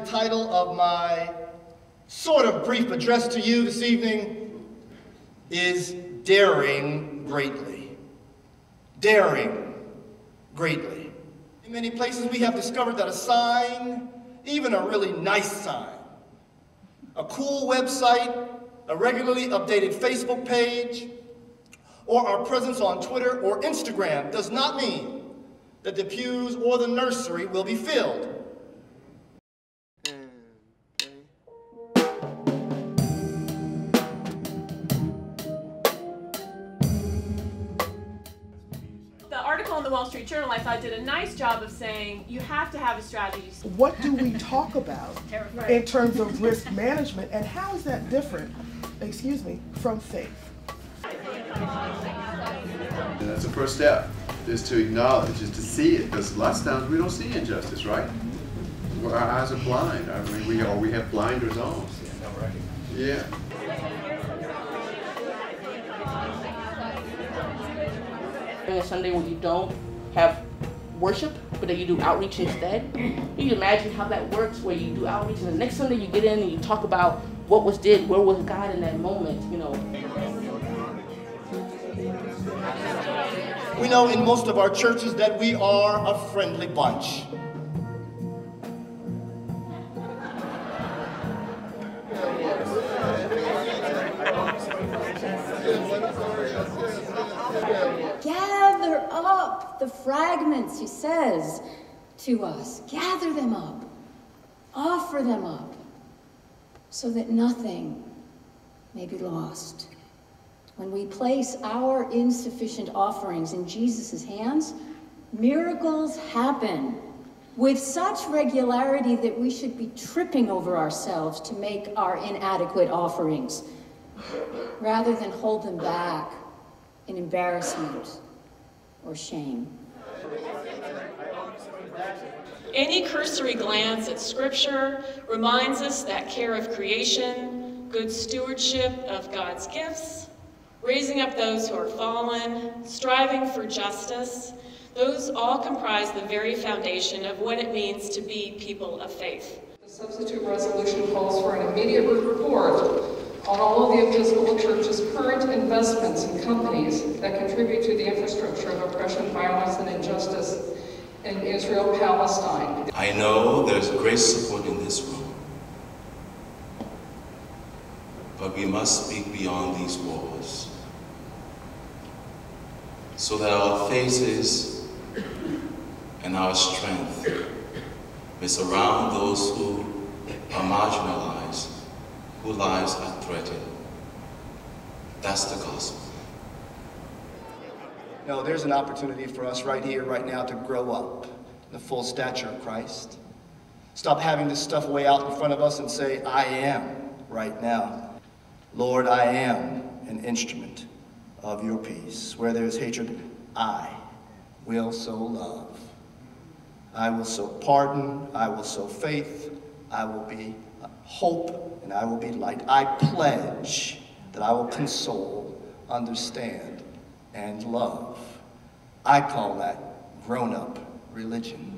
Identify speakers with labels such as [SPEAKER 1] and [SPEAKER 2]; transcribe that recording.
[SPEAKER 1] title of my sort of brief address to you this evening is Daring Greatly. Daring greatly. In many places we have discovered that a sign, even a really nice sign, a cool website, a regularly updated Facebook page, or our presence on Twitter or Instagram does not mean that the pews or the nursery will be filled.
[SPEAKER 2] The article in the Wall Street Journal, I thought, did a nice job of saying you have to have a strategy.
[SPEAKER 3] What do we talk about in terms of risk management, and how is that different, from faith?
[SPEAKER 4] And that's the first step, is to acknowledge, is to see it, because lots of times we don't see injustice, right? Our eyes are blind. I mean, we have blinders on. Yeah.
[SPEAKER 5] On a Sunday when you don't have worship, but that you do outreach instead, you can imagine how that works, where you do outreach and the next Sunday you get in and you talk about what was did, where was God in that moment, you know.
[SPEAKER 1] We know in most of our churches that we are a friendly bunch.
[SPEAKER 6] Gather up the fragments, he says to us. Gather them up. Offer them up so that nothing may be lost. When we place our insufficient offerings in Jesus' hands, miracles happen with such regularity that we should be tripping over ourselves to make our inadequate offerings, rather than hold them back in embarrassment or shame.
[SPEAKER 2] Any cursory glance at Scripture reminds us that care of creation, good stewardship of God's gifts, raising up those who are fallen, striving for justice, those all comprise the very foundation of what it means to be people of faith.
[SPEAKER 7] The substitute resolution calls for an immediate report on all of the Episcopal Church's current investments in companies that contribute to the infrastructure of oppression, violence, and injustice in Israel-Palestine.
[SPEAKER 8] I know there's great support in this room, but we must speak beyond these walls so that our faces and our strength may surround those who are marginalized, whose lives are threatened. That's the gospel.
[SPEAKER 1] No, there's an opportunity for us right here, right now, to grow up in the full stature of Christ. Stop having this stuff way out in front of us and say, I am, right now. Lord, I am an instrument of your peace. Where there is hatred, I will sow love. I will sow pardon, I will sow faith, I will be hope, and I will be light. I pledge that I will console, understand, and love. I call that grown-up religion.